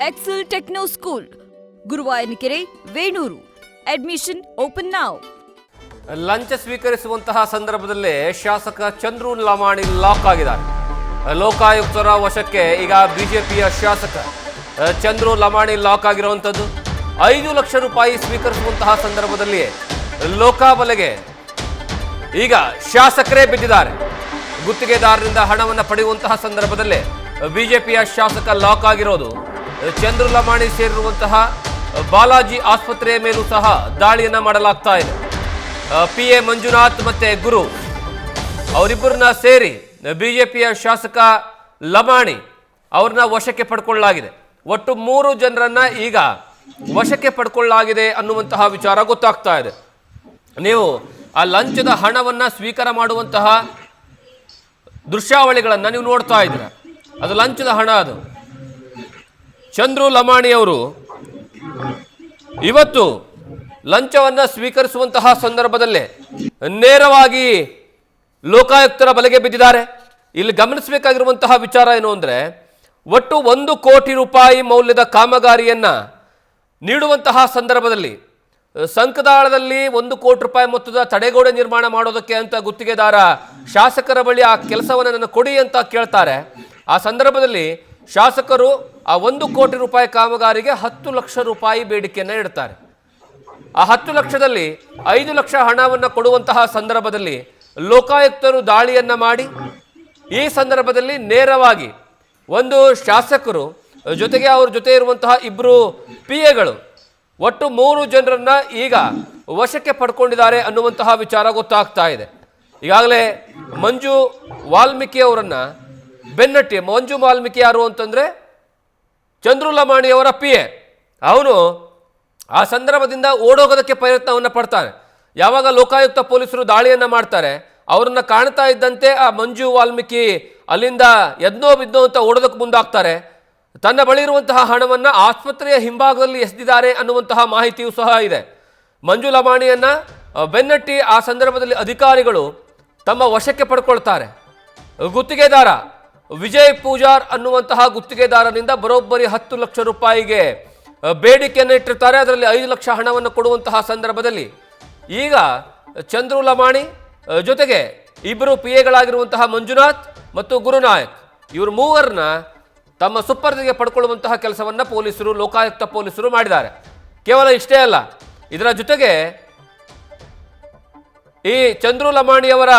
Excel Techno school, Guruvayanakere, Venur. Admission open now. ಲಂಚ ಸ್ವೀಕರಿಸುವಂತಹ ಸಂದರ್ಭದಲ್ಲೇ ಶಾಸಕ ಚಂದ್ರು ಲಮಾಣಿ ಲಾಕ್ ಆಗಿದ್ದಾರೆ. ಲೋಕಾಯುಕ್ತರ ವಶಕ್ಕೆ ಈಗ ಬಿಜೆಪಿಯ ಶಾಸಕ ಚಂದ್ರು ಲಮಾಣಿ ಲಾಕ್ ಆಗಿರುವಂಥದ್ದು. 5 ಲಕ್ಷ ರೂಪಾಯಿ ಸ್ವೀಕರಿಸುವಂತಹ ಸಂದರ್ಭದಲ್ಲಿ ಲೋಕಾಬಲೆಗೆ ಈಗ ಶಾಸಕರೇ ಬಿದ್ದಿದ್ದಾರೆ. ಗುತ್ತಿಗೆದಾರರಿಂದ ಹಣವನ್ನು ಪಡೆಯುವಂತಹ ಸಂದರ್ಭದಲ್ಲೇ ಬಿಜೆಪಿಯ ಶಾಸಕ ಲಾಕ್ ಆಗಿರೋದು. ಚಂದ್ರು ಲಮಾಣಿ ಸೇರಿರುವಂತಹ ಬಾಲಾಜಿ ಆಸ್ಪತ್ರೆಯ ಮೇಲೂ ಸಹ ದಾಳಿಯನ್ನ ಮಾಡಲಾಗ್ತಾ ಇದೆ. PA ಮಂಜುನಾಥ್ ಮತ್ತೆ ಗುರು ಅವರಿಬ್ಬರನ್ನ ಸೇರಿ ಬಿಜೆಪಿಯ ಶಾಸಕ ಲಮಾಣಿ ಅವ್ರನ್ನ ವಶಕ್ಕೆ ಪಡ್ಕೊಳ್ಳಲಾಗಿದೆ. ಒಟ್ಟು 3 ಜನರನ್ನ ಈಗ ವಶಕ್ಕೆ ಪಡ್ಕೊಳ್ಳಲಾಗಿದೆ ಅನ್ನುವಂತಹ ವಿಚಾರ ಗೊತ್ತಾಗ್ತಾ ಇದೆ. ನೀವು ಆ ಲಂಚದ ಹಣವನ್ನ ಸ್ವೀಕಾರ ಮಾಡುವಂತಹ ದೃಶ್ಯಾವಳಿಗಳನ್ನ ನೀವು ನೋಡ್ತಾ ಇದ್ದೀರ. ಅದು ಲಂಚದ ಹಣ. ಅದು ಚಂದ್ರು ಲಮಾಣಿ ಅವರು ಇವತ್ತು ಲಂಚವನ್ನ ಸ್ವೀಕರಿಸುವಂತಹ ಸಂದರ್ಭದಲ್ಲೇ ನೇರವಾಗಿ ಲೋಕಾಯುಕ್ತರ ಬಲೆಗೆ ಬಿದ್ದಿದ್ದಾರೆ. ಇಲ್ಲಿ ಗಮನಿಸಬೇಕಾಗಿರುವಂತಹ ವಿಚಾರ ಏನು ಅಂದರೆ, ಒಟ್ಟು 1 ಕೋಟಿ ರೂಪಾಯಿ ಮೌಲ್ಯದ ಕಾಮಗಾರಿಯನ್ನ ನೀಡುವಂತಹ ಸಂದರ್ಭದಲ್ಲಿ ಸಂಕದಾಳದಲ್ಲಿ 1 ಕೋಟಿ ರೂಪಾಯಿ ಮೊತ್ತದ ತಡೆಗೋಡೆ ನಿರ್ಮಾಣ ಮಾಡೋದಕ್ಕೆ ಅಂತ ಗುತ್ತಿಗೆದಾರ ಶಾಸಕರ ಬಳಿ ಆ ಕೆಲಸವನ್ನು ನನ್ನ ಕೊಡಿ ಅಂತ ಕೇಳ್ತಾರೆ. ಆ ಸಂದರ್ಭದಲ್ಲಿ ಶಾಸಕರು ಆ 1 ಕೋಟಿ ರೂಪಾಯಿ ಕಾಮಗಾರಿಗೆ 10 ಲಕ್ಷ ರೂಪಾಯಿ ಬೇಡಿಕೆಯನ್ನು ಇಡ್ತಾರೆ. ಆ 10 ಲಕ್ಷದಲ್ಲಿ 5 ಲಕ್ಷ ಹಣವನ್ನು ಕೊಡುವಂತಹ ಸಂದರ್ಭದಲ್ಲಿ ಲೋಕಾಯುಕ್ತರು ದಾಳಿಯನ್ನ ಮಾಡಿ ಈ ಸಂದರ್ಭದಲ್ಲಿ ನೇರವಾಗಿ ಒಂದು ಶಾಸಕರು ಜೊತೆಗೆ ಅವ್ರ ಜೊತೆ ಇರುವಂತಹ 2 PAಗಳು ಒಟ್ಟು 3 ಜನರನ್ನ ಈಗ ವಶಕ್ಕೆ ಪಡ್ಕೊಂಡಿದ್ದಾರೆ ಅನ್ನುವಂತಹ ವಿಚಾರ ಗೊತ್ತಾಗ್ತಾ ಇದೆ. ಈಗಾಗಲೇ ಮಂಜು ವಾಲ್ಮೀಕಿ ಅವರನ್ನ ಬೆನ್ನಟ್ಟಿ, ಮಂಜು ವಾಲ್ಮೀಕಿ ಯಾರು ಅಂತಂದ್ರೆ ಚಂದ್ರು ಲಮಾಣಿ ಅವರ PA. ಅವನು ಆ ಸಂದರ್ಭದಿಂದ ಓಡೋಗೋದಕ್ಕೆ ಪ್ರಯತ್ನವನ್ನು ಪಡ್ತಾನೆ. ಯಾವಾಗ ಲೋಕಾಯುಕ್ತ ಪೊಲೀಸರು ದಾಳಿಯನ್ನ ಮಾಡ್ತಾರೆ, ಅವರನ್ನ ಕಾಣ್ತಾ ಇದ್ದಂತೆ ಆ ಮಂಜು ವಾಲ್ಮೀಕಿ ಅಲ್ಲಿಂದ ಎದ್ನೋ ಬಿದ್ನೋ ಅಂತ ಓಡೋದಕ್ಕೆ ಮುಂದಾಗ್ತಾರೆ. ತನ್ನ ಬಳಿ ಇರುವಂತಹ ಹಣವನ್ನು ಆಸ್ಪತ್ರೆಯ ಹಿಂಭಾಗದಲ್ಲಿ ಎಸೆದಿದ್ದಾರೆ ಅನ್ನುವಂತಹ ಮಾಹಿತಿಯೂ ಸಹ ಇದೆ. ಮಂಜು ಲಮಾಣಿಯನ್ನ ಬೆನ್ನಟ್ಟಿ ಆ ಸಂದರ್ಭದಲ್ಲಿ ಅಧಿಕಾರಿಗಳು ತಮ್ಮ ವಶಕ್ಕೆ ಪಡ್ಕೊಳ್ತಾರೆ. ಗುತ್ತಿಗೆದಾರ ವಿಜಯ್ ಪೂಜಾರ್ ಅನ್ನುವಂತಹ ಗುತ್ತಿಗೆದಾರನಿಂದ ಬರೋಬ್ಬರಿ 10 ಲಕ್ಷ ರೂಪಾಯಿಗೆ ಬೇಡಿಕೆಯನ್ನು ಇಟ್ಟಿರ್ತಾರೆ. ಅದರಲ್ಲಿ 5 ಲಕ್ಷ ಹಣವನ್ನು ಕೊಡುವಂತಹ ಸಂದರ್ಭದಲ್ಲಿ ಈಗ ಚಂದ್ರು ಲಮಾಣಿ ಜೊತೆಗೆ 2 PAಗಳಾಗಿರುವಂತಹ ಮಂಜುನಾಥ್ ಮತ್ತು ಗುರುನಾಯಕ್, ಇವರು 3ರನ್ನ ತಮ್ಮ ಸುಪರ್ದಿಗೆ ಪಡ್ಕೊಳ್ಳುವಂತಹ ಕೆಲಸವನ್ನು ಪೊಲೀಸರು, ಲೋಕಾಯುಕ್ತ ಪೊಲೀಸರು ಮಾಡಿದ್ದಾರೆ. ಕೇವಲ ಇಷ್ಟೇ ಅಲ್ಲ, ಇದರ ಜೊತೆಗೆ ಈ ಚಂದ್ರು ಲಮಾಣಿಯವರ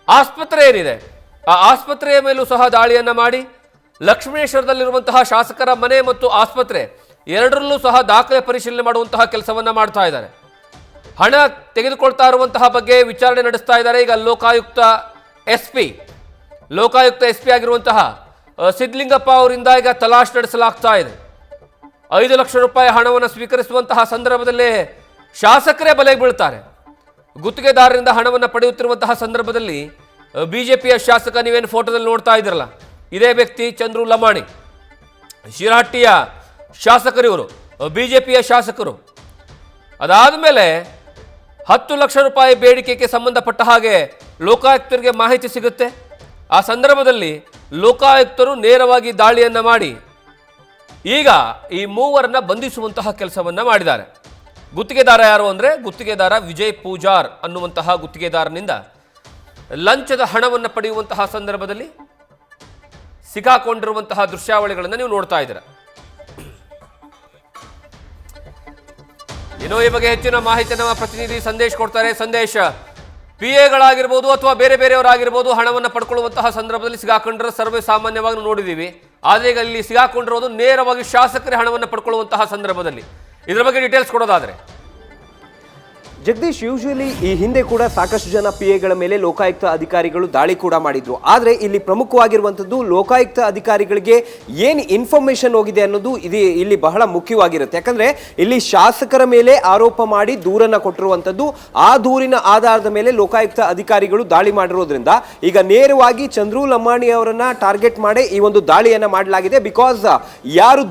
ಆಸ್ಪತ್ರೆ ಏನಿದೆ ಆ ಆಸ್ಪತ್ರೆಯ ಮೇಲೂ ಸಹ ದಾಳಿಯನ್ನ ಮಾಡಿ ಲಕ್ಷ್ಮೇಶ್ವರದಲ್ಲಿರುವಂತಹ ಶಾಸಕರ ಮನೆ ಮತ್ತು ಆಸ್ಪತ್ರೆ ಎರಡರಲ್ಲೂ ಸಹ ದಾಖಲೆ ಪರಿಶೀಲನೆ ಮಾಡುವಂತಹ ಕೆಲಸವನ್ನ ಮಾಡ್ತಾ ಇದ್ದಾರೆ. ಹಣ ತೆಗೆದುಕೊಳ್ತಾ ಇರುವಂತಹ ಬಗ್ಗೆ ವಿಚಾರಣೆ ನಡೆಸ್ತಾ ಇದ್ದಾರೆ. ಈಗ ಲೋಕಾಯುಕ್ತ SP ಆಗಿರುವಂತಹ ಸಿದ್ಲಿಂಗಪ್ಪ ಅವರಿಂದ ಈಗ ತಲಾಶ್ ನಡೆಸಲಾಗ್ತಾ ಇದೆ. 5 ಲಕ್ಷ ರೂಪಾಯಿ ಹಣವನ್ನು ಸ್ವೀಕರಿಸುವಂತಹ ಸಂದರ್ಭದಲ್ಲೇ ಶಾಸಕರೇ ಬಲೆಗೆ ಬೀಳ್ತಾರೆ. ಗುತ್ತಿಗೆದಾರರಿಂದ ಹಣವನ್ನು ಪಡೆಯುತ್ತಿರುವಂತಹ ಸಂದರ್ಭದಲ್ಲಿ ಬಿಜೆಪಿಯ ಶಾಸಕ, ನೀವೇನು ಫೋಟೋದಲ್ಲಿ ನೋಡ್ತಾ ಇದ್ರಲ್ಲ, ಇದೇ ವ್ಯಕ್ತಿ ಚಂದ್ರು ಲಮಾಣಿ, ಶಿರಹಟ್ಟಿಯ ಶಾಸಕರು ಇವರು, ಬಿಜೆಪಿಯ ಶಾಸಕರು. ಅದಾದ ಮೇಲೆ 10 ಲಕ್ಷ ರೂಪಾಯಿ ಬೇಡಿಕೆಗೆ ಸಂಬಂಧಪಟ್ಟ ಹಾಗೆ ಲೋಕಾಯುಕ್ತರಿಗೆ ಮಾಹಿತಿ ಸಿಗುತ್ತೆ. ಆ ಸಂದರ್ಭದಲ್ಲಿ ಲೋಕಾಯುಕ್ತರು ನೇರವಾಗಿ ದಾಳಿಯನ್ನ ಮಾಡಿ ಈಗ ಈ 3ರನ್ನ ಬಂಧಿಸುವಂತಹ ಕೆಲಸವನ್ನ ಮಾಡಿದ್ದಾರೆ. ಗುತ್ತಿಗೆದಾರ ಯಾರು ಅಂದರೆ, ಗುತ್ತಿಗೆದಾರ ವಿಜಯ್ ಪೂಜಾರ್ ಅನ್ನುವಂತಹ ಗುತ್ತಿಗೆದಾರನಿಂದ ಲಂಚದ ಹಣವನ್ನು ಪಡೆಯುವಂತಹ ಸಂದರ್ಭದಲ್ಲಿ ಸಿಕ್ಕಾಕೊಂಡಿರುವಂತಹ ದೃಶ್ಯಾವಳಿಗಳನ್ನು ನೀವು ನೋಡ್ತಾ ಇದ್ದೀರಾ. ಇನ್ನು ಈ ಬಗ್ಗೆ ಹೆಚ್ಚಿನ ಮಾಹಿತಿ ನಮ್ಮ ಪ್ರತಿನಿಧಿ ಸಂದೇಶ್ ಕೊಡ್ತಾರೆ. ಸಂದೇಶ್, PAಗಳಾಗಿರ್ಬೋದು ಅಥವಾ ಬೇರೆಯವರಾಗಿರ್ಬೋದು ಹಣವನ್ನು ಪಡ್ಕೊಳ್ಳುವಂತಹ ಸಂದರ್ಭದಲ್ಲಿ ಸಿಗಾಕೊಂಡ್ರೆ ಸರ್ವೇ ಸಾಮಾನ್ಯವಾಗಿ ನೋಡಿದ್ದೀವಿ. ಆದರೆ ಈಗ ಇಲ್ಲಿ ಸಿಗಾಕೊಂಡಿರೋದು ನೇರವಾಗಿ ಶಾಸಕರೇ ಹಣವನ್ನು ಪಡ್ಕೊಳ್ಳುವಂತಹ ಸಂದರ್ಭದಲ್ಲಿ. ಇದರ ಬಗ್ಗೆ ಡೀಟೇಲ್ಸ್ ಕೊಡೋದಾದ್ರೆ ಜಗದೀಶ್, ಯೂಶುವಲಿ ಈ ಹಿಂದೆ ಕೂಡ ಸಾಕಷ್ಟು ಜನ PAಗಳ ಮೇಲೆ ಲೋಕಾಯುಕ್ತ ಅಧಿಕಾರಿಗಳು ದಾಳಿ ಕೂಡ ಮಾಡಿದ್ರು. ಆದರೆ ಇಲ್ಲಿ ಪ್ರಮುಖವಾಗಿರುವಂಥದ್ದು ಲೋಕಾಯುಕ್ತ ಅಧಿಕಾರಿಗಳಿಗೆ ಏನು ಇನ್ಫಾರ್ಮೇಶನ್ ಹೋಗಿದೆ ಅನ್ನೋದು ಇಲ್ಲಿ ಬಹಳ ಮುಖ್ಯವಾಗಿರುತ್ತೆ. ಯಾಕಂದ್ರೆ ಇಲ್ಲಿ ಶಾಸಕರ ಮೇಲೆ ಆರೋಪ ಮಾಡಿ ದೂರನ್ನ ಕೊಟ್ಟಿರುವಂಥದ್ದು, ಆ ದೂರಿನ ಆಧಾರದ ಮೇಲೆ ಲೋಕಾಯುಕ್ತ ಅಧಿಕಾರಿಗಳು ದಾಳಿ ಮಾಡಿರೋದ್ರಿಂದ ಈಗ ನೇರವಾಗಿ ಚಂದ್ರು ಲಮಾಣಿ ಅವರನ್ನ ಟಾರ್ಗೆಟ್ ಮಾಡಿ ಈ ಒಂದು ದಾಳಿಯನ್ನ ಮಾಡಲಾಗಿದೆ. ಬಿಕಾಸ್ ಯಾರು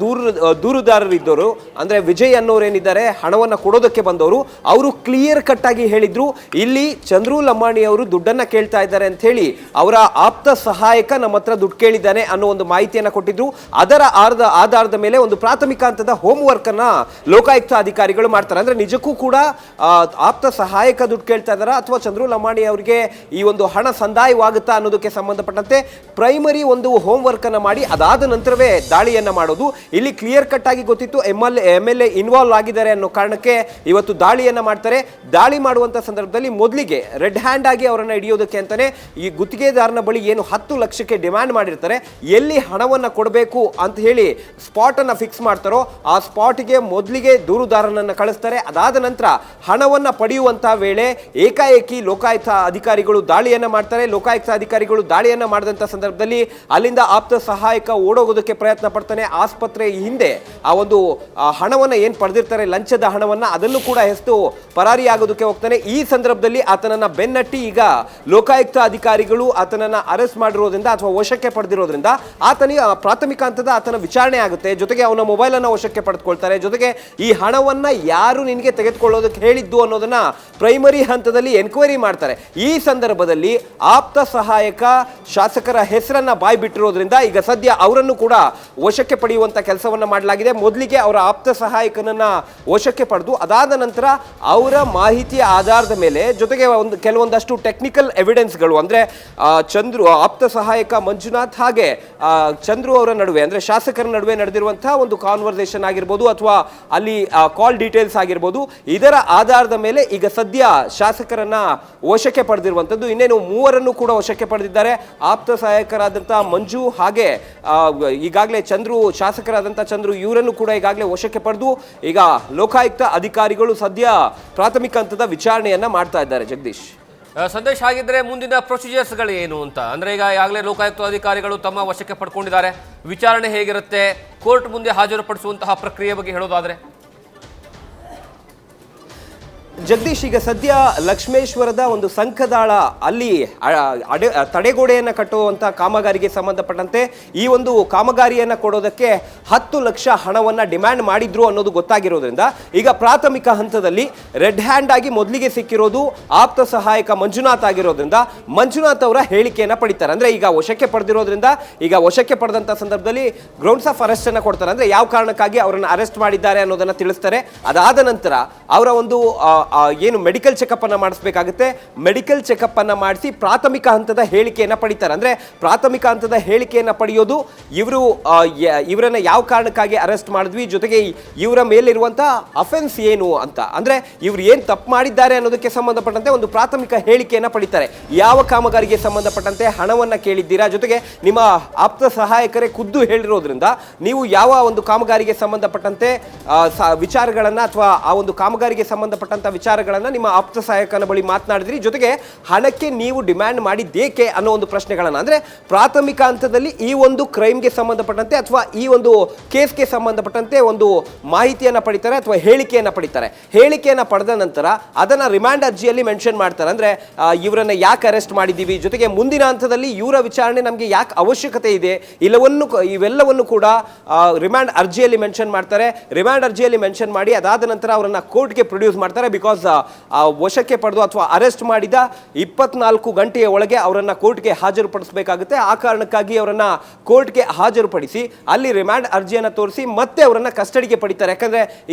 ದೂರುದಾರರಿದ್ದವರು ಅಂದ್ರೆ ವಿಜಯ್ ಅನ್ನೋರೇನಿದ್ದಾರೆ ಹಣವನ್ನ ಕೊಡೋದಕ್ಕೆ ಬಂದವರು, ಅವರು ಕ್ಲಿಯರ್ ಕ್ಲಿಯರ್ ಕಟ್ ಆಗಿ ಹೇಳಿದ್ರು, ಇಲ್ಲಿ ಚಂದ್ರು ಲಮಾಣಿ ಅವರು ದುಡ್ಡನ್ನ ಕೇಳ್ತಾ ಇದ್ದಾರೆ ಅಂತ ಹೇಳಿ ಅವರ ಆಪ್ತ ಸಹಾಯಕ ನಮ್ಮ ಹತ್ರ ದುಡ್ಡು ಕೇಳಿದ್ದಾನೆ ಅನ್ನೋ ಒಂದು ಮಾಹಿತಿಯನ್ನ ಕೊಟ್ಟಿದ್ರು. ಅದರ ಆಧಾರದ ಮೇಲೆ ಒಂದು ಪ್ರಾಥಮಿಕ ಹಂತದ ಹೋಮ್ ವರ್ಕ್ ಅನ್ನ ಲೋಕಾಯುಕ್ತ ಅಧಿಕಾರಿಗಳು ಮಾಡ್ತಾರೆ. ಅಂದ್ರೆ ನಿಜಕ್ಕೂ ಕೂಡ ಆಪ್ತ ಸಹಾಯಕ ದುಡ್ಡು ಕೇಳ್ತಾ ಇದ್ದಾರಾ ಅಥವಾ ಚಂದ್ರು ಲಮಾಣಿ ಅವರಿಗೆ ಈ ಒಂದು ಹಣ ಸಂದಾಯವಾಗುತ್ತಾ ಅನ್ನೋದಕ್ಕೆ ಸಂಬಂಧಪಟ್ಟಂತೆ ಪ್ರೈಮರಿ ಒಂದು ಹೋಮ್ ವರ್ಕ್ ಅನ್ನ ಮಾಡಿ ಅದಾದ ನಂತರವೇ ದಾಳಿಯನ್ನ ಮಾಡೋದು. ಇಲ್ಲಿ ಕ್ಲಿಯರ್ ಕಟ್ ಆಗಿ ಗೊತ್ತಿತ್ತು MLA ಇನ್ವಾಲ್ವ್ ಆಗಿದ್ದಾರೆ ಅನ್ನೋ ಕಾರಣಕ್ಕೆ ಇವತ್ತು ದಾಳಿಯನ್ನ ಮಾಡ್ತಾರೆ. ದಾಳಿ ಮಾಡುವಂತ ಸಂದರ್ಭದಲ್ಲಿ ಮೊದಲಿಗೆ ರೆಡ್ ಹ್ಯಾಂಡ್ ಆಗಿ ಅವರನ್ನ ಹಿಡಿಯೋದಕ್ಕೆ ಅಂತಾನೆ ಈ ಗುತ್ತಿಗೆದಾರನ ಬಳಿ ಏನು 10 ಲಕ್ಷಕ್ಕೆ ಡಿಮ್ಯಾಂಡ್ ಮಾಡಿರ್ತಾರೆ, ಎಲ್ಲಿ ಹಣವನ್ನ ಕೊಡಬೇಕು ಅಂತ ಹೇಳಿ ಸ್ಪಾಟ್ ಅನ್ನ ಫಿಕ್ಸ್ ಮಾಡ್ತಾರೋ ಆ ಸ್ಪಾಟ್ಗೆ ಮೊದಲಿಗೆ ದೂರುದಾರನನ್ನ ಕಳಿಸ್ತಾರೆ. ಅದಾದ ನಂತರ ಹಣವನ್ನ ಪಡೆಯುವಂತ ವೇಳೆ ಏಕಾಏಕಿ ಲೋಕಾಯುಕ್ತ ಅಧಿಕಾರಿಗಳು ದಾಳಿಯನ್ನ ಮಾಡ್ತಾರೆ. ಲೋಕಾಯುಕ್ತ ಅಧಿಕಾರಿಗಳು ದಾಳಿಯನ್ನ ಮಾಡಿದಂತ ಸಂದರ್ಭದಲ್ಲಿ ಅಲ್ಲಿಂದ ಆಪ್ತ ಸಹಾಯಕ ಓಡೋಗೋದಕ್ಕೆ ಪ್ರಯತ್ನ ಪಡ್ತಾನೆ. ಆಸ್ಪತ್ರೆ ಹಿಂದೆ ಆ ಒಂದು ಹಣವನ್ನ ಏನ್ ಪಡೆದಿರ್ತಾರೆ, ಲಂಚದ ಹಣವನ್ನ, ಅದನ್ನು ಕೂಡ ಹೆಸರು ಪರಾರಿಯಾಗೋದಕ್ಕೆ ಹೋಗ್ತಾನೆ. ಈ ಸಂದರ್ಭದಲ್ಲಿ ಆತನನ್ನ ಬೆನ್ನಟ್ಟಿ ಈಗ ಲೋಕಾಯುಕ್ತ ಅಧಿಕಾರಿಗಳು ಆತನನ್ನ ಅರೆಸ್ಟ್ ಮಾಡಿರೋದ್ರಿಂದ ಅಥವಾ ವಶಕ್ಕೆ ಪಡೆದಿರೋದ್ರಿಂದ ಆತನಿಗೆ ಪ್ರಾಥಮಿಕ ಹಂತದ ಆತನ ವಿಚಾರಣೆ ಆಗುತ್ತೆ. ಜೊತೆಗೆ ಅವನ ಮೊಬೈಲ್ ಅನ್ನ ವಶಕ್ಕೆ ಪಡೆದುಕೊಳ್ತಾರೆ. ಜೊತೆಗೆ ಈ ಹಣವನ್ನ ಯಾರು ನಿನಗೆ ತೆಗೆದುಕೊಳ್ಳೋದಕ್ಕೆ ಹೇಳಿದ್ದು ಅನ್ನೋದನ್ನ ಪ್ರೈಮರಿ ಹಂತದಲ್ಲಿ ಎನ್ಕ್ವೈರಿ ಮಾಡ್ತಾರೆ. ಈ ಸಂದರ್ಭದಲ್ಲಿ ಆಪ್ತ ಸಹಾಯಕ ಶಾಸಕರ ಹೆಸರನ್ನ ಬಾಯಿ ಬಿಟ್ಟಿರೋದ್ರಿಂದ ಈಗ ಸದ್ಯ ಅವರನ್ನು ಕೂಡ ವಶಕ್ಕೆ ಪಡೆಯುವಂತ ಕೆಲಸವನ್ನ ಮಾಡಲಾಗಿದೆ. ಮೊದಲಿಗೆ ಅವರ ಆಪ್ತ ಸಹಾಯಕನನ್ನ ವಶಕ್ಕೆ ಪಡೆದು ಅದಾದ ನಂತರ ಅವರ ಮಾಹಿತಿಯ ಆಧಾರದ ಮೇಲೆ ಜೊತೆಗೆ ಕೆಲವೊಂದಷ್ಟು ಟೆಕ್ನಿಕಲ್ ಎವಿಡೆನ್ಸ್ಗಳು ಅಂದ್ರೆ ಚಂದ್ರು ಆಪ್ತ ಸಹಾಯಕ ಮಂಜುನಾಥ್ ಹಾಗೆ ಚಂದ್ರು ಅವರ ನಡುವೆ ಅಂದ್ರೆ ಶಾಸಕರ ನಡುವೆ ನಡೆದಿರುವಂತಹ ಒಂದು ಕಾನ್ವರ್ಸೇಷನ್ ಆಗಿರ್ಬೋದು ಅಥವಾ ಅಲ್ಲಿ ಕಾಲ್ ಡೀಟೇಲ್ಸ್ ಆಗಿರ್ಬೋದು, ಇದರ ಆಧಾರದ ಮೇಲೆ ಈಗ ಸದ್ಯ ಶಾಸಕರನ್ನ ವಶಕ್ಕೆ ಪಡೆದಿರುವಂತದ್ದು. ಇನ್ನೇನು 3 ಕೂಡ ವಶಕ್ಕೆ ಪಡೆದಿದ್ದಾರೆ. ಆಪ್ತ ಸಹಾಯಕರಾದಂತಹ ಮಂಜು ಹಾಗೆ ಈಗಾಗಲೇ ಚಂದ್ರು ಶಾಸಕರಾದಂತಹ ಚಂದ್ರು ಇವರನ್ನು ಕೂಡ ಈಗಾಗಲೇ ವಶಕ್ಕೆ ಪಡೆದು ಈಗ ಲೋಕಾಯುಕ್ತ ಅಧಿಕಾರಿಗಳು ಸದ್ಯ ಪ್ರಾಥಮಿಕ ಹಂತದ ವಿಚಾರಣೆಯನ್ನ ಮಾಡ್ತಾ ಇದ್ದಾರೆ. ಜಗದೀಶ್, ಸಂದೇಶ್, ಆಗಿದ್ರೆ ಮುಂದಿನ ಪ್ರೊಸೀಜರ್ಸ್ಗಳು ಏನು ಅಂತ ಅಂದ್ರೆ ಈಗ ಈಗಾಗಲೇ ಲೋಕಾಯುಕ್ತ ಅಧಿಕಾರಿಗಳು ತಮ್ಮ ವಶಕ್ಕೆ ಪಡ್ಕೊಂಡಿದ್ದಾರೆ. ವಿಚಾರಣೆ ಹೇಗಿರುತ್ತೆ, ಕೋರ್ಟ್ ಮುಂದೆ ಹಾಜರುಪಡಿಸುವಂತಹ ಪ್ರಕ್ರಿಯೆ ಬಗ್ಗೆ ಹೇಳೋದಾದ್ರೆ? ಜಗದೀಶ್, ಈಗ ಸದ್ಯ ಲಕ್ಷ್ಮೇಶ್ವರದ ಒಂದು ಸಂಕದಾಳ ಅಲ್ಲಿ ತಡೆಗೋಡೆಯನ್ನು ಕಟ್ಟುವಂಥ ಕಾಮಗಾರಿಗೆ ಸಂಬಂಧಪಟ್ಟಂತೆ ಈ ಒಂದು ಕಾಮಗಾರಿಯನ್ನು ಕೊಡೋದಕ್ಕೆ 10 ಲಕ್ಷ ಹಣವನ್ನು ಡಿಮ್ಯಾಂಡ್ ಮಾಡಿದ್ರು ಅನ್ನೋದು ಗೊತ್ತಾಗಿರೋದ್ರಿಂದ ಈಗ ಪ್ರಾಥಮಿಕ ಹಂತದಲ್ಲಿ ರೆಡ್ ಹ್ಯಾಂಡ್ ಆಗಿ ಮೊದಲಿಗೆ ಸಿಕ್ಕಿರೋದು ಆಪ್ತ ಸಹಾಯಕ ಮಂಜುನಾಥ್ ಆಗಿರೋದ್ರಿಂದ ಮಂಜುನಾಥ್ ಅವರ ಹೇಳಿಕೆಯನ್ನು ಪಡಿತಾರೆ. ಅಂದ್ರೆ ಈಗ ವಶಕ್ಕೆ ಪಡೆದಿರೋದ್ರಿಂದ ಈಗ ವಶಕ್ಕೆ ಪಡೆದಂಥ ಸಂದರ್ಭದಲ್ಲಿ ಗ್ರೌಂಡ್ಸ್ ಆಫ್ ಅರೆಸ್ಟ್ ಅನ್ನು ಕೊಡ್ತಾರೆ. ಅಂದ್ರೆ ಯಾವ ಕಾರಣಕ್ಕಾಗಿ ಅವರನ್ನು ಅರೆಸ್ಟ್ ಮಾಡಿದ್ದಾರೆ ಅನ್ನೋದನ್ನ ತಿಳಿಸ್ತಾರೆ. ಅದಾದ ನಂತರ ಅವರ ಒಂದು ಏನು ಮೆಡಿಕಲ್ ಚೆಕಪ್ ಅನ್ನ ಮಾಡಿಸಬೇಕಾಗುತ್ತೆ. ಮೆಡಿಕಲ್ ಚೆಕಪ್ ಅನ್ನ ಮಾಡಿಸಿ ಪ್ರಾಥಮಿಕ ಹಂತದ ಹೇಳಿಕೆಯನ್ನ ಪಡಿತಾರೆ. ಅಂದ್ರೆ ಪ್ರಾಥಮಿಕ ಹಂತದ ಹೇಳಿಕೆಯನ್ನ ಪಡೆಯೋದು ಇವರನ್ನ ಯಾವ ಕಾರಣಕ್ಕಾಗಿ ಅರೆಸ್ಟ್ ಮಾಡಿದ್ವಿ, ಜೊತೆಗೆ ಇವರ ಮೇಲಿರುವಂತಹ ಅಫೆನ್ಸ್ ಏನು ಅಂತ, ಅಂದ್ರೆ ಇವ್ರು ಏನ್ ತಪ್ಪು ಮಾಡಿದ್ದಾರೆ ಅನ್ನೋದಕ್ಕೆ ಸಂಬಂಧಪಟ್ಟಂತೆ ಒಂದು ಪ್ರಾಥಮಿಕ ಹೇಳಿಕೆಯನ್ನ ಪಡಿತಾರೆ. ಯಾವ ಕಾಮಗಾರಿಗೆ ಸಂಬಂಧಪಟ್ಟಂತೆ ಹಣವನ್ನ ಕೇಳಿದ್ದೀರಾ, ಜೊತೆಗೆ ನಿಮ್ಮ ಆಪ್ತ ಸಹಾಯಕರೇ ಖುದ್ದು ಹೇಳಿರೋದ್ರಿಂದ ನೀವು ಯಾವ ಒಂದು ಕಾಮಗಾರಿಗೆ ಸಂಬಂಧಪಟ್ಟಂತೆ ವಿಚಾರಗಳನ್ನ ಅಥವಾ ಆ ಒಂದು ಕಾಮಗಾರಿಗೆ ಸಂಬಂಧಪಟ್ಟಂತ ವಿಚಾರಗಳನ್ನ ನಿಮ್ಮ ಆಪ್ತ ಸಹಾಯಕನ ಬಳಿ ಮಾತನಾಡಿದ್ರಿ, ಜೊತೆಗೆ ಹಣಕ್ಕೆ ನೀವು ಡಿಮ್ಯಾಂಡ್ ಮಾಡಿದ್ದೇಕೆ ಅನ್ನೋ ಒಂದು ಪ್ರಶ್ನೆಗಳನ್ನ, ಅಂದ್ರೆ ಪ್ರಾಥಮಿಕ ಹಂತದಲ್ಲಿ ಈ ಒಂದು ಕ್ರೈಮ್ಗೆ ಸಂಬಂಧಪಟ್ಟಂತೆ ಅಥವಾ ಈ ಒಂದು ಕೇಸ್ಗೆ ಸಂಬಂಧಪಟ್ಟಂತೆ ಒಂದು ಮಾಹಿತಿಯನ್ನ ಪಡಿತಾರೆ ಅಥವಾ ಹೇಳಿಕೆಯನ್ನ ಪಡಿತಾರೆ. ಹೇಳಿಕೆಯನ್ನ ಪಡೆದ ನಂತರ ಅದನ್ನ ರಿಮಾಂಡ್ ಅರ್ಜಿಯಲ್ಲಿ ಮೆನ್ಷನ್ ಮಾಡ್ತಾರೆ. ಅಂದ್ರೆ ಇವರನ್ನ ಯಾಕೆ ಅರೆಸ್ಟ್ ಮಾಡಿದ್ದೀವಿ, ಜೊತೆಗೆ ಮುಂದಿನ ಹಂತದಲ್ಲಿ ಇವರ ವಿಚಾರಣೆ ನಮಗೆ ಯಾಕೆ ಅವಶ್ಯಕತೆ ಇದೆ, ಇವೆಲ್ಲವನ್ನು ಕೂಡ ರಿಮಾಂಡ್ ಅರ್ಜಿಯಲ್ಲಿ ಮೆನ್ಷನ್ ಮಾಡ್ತಾರೆ. ರಿಮಾಂಡ್ ಅರ್ಜಿಯಲ್ಲಿ ಮೆನ್ಷನ್ ಮಾಡಿ ಅದಾದ ನಂತರ ಅವರನ್ನ ಕೋರ್ಟ್ಗೆ ಪ್ರೊಡ್ಯೂಸ್ ಮಾಡ್ತಾರೆ. ಬಿಕಾಸ್ ವಶಕ್ಕೆ ಪಡೆದು ಅಥವಾ ಅರೆಸ್ಟ್ ಮಾಡಿದ 24 ಗಂಟೆಯ ಒಳಗೆ ಅವರನ್ನ ಕೋರ್ಟ್ಗೆ ಹಾಜರುಪಡಿಸಬೇಕಾಗುತ್ತೆ. ಆ ಕಾರಣಕ್ಕಾಗಿ ಅವರನ್ನ ಕೋರ್ಟ್ಗೆ ಹಾಜರುಪಡಿಸಿ ಅಲ್ಲಿ ರಿಮಾಂಡ್ ಅರ್ಜಿಯನ್ನು ತೋರಿಸಿ ಮತ್ತೆ ಅವರನ್ನ ಕಸ್ಟಡಿಗೆ ಪಡಿತಾರೆ. ಯಾಕಂದ್ರೆ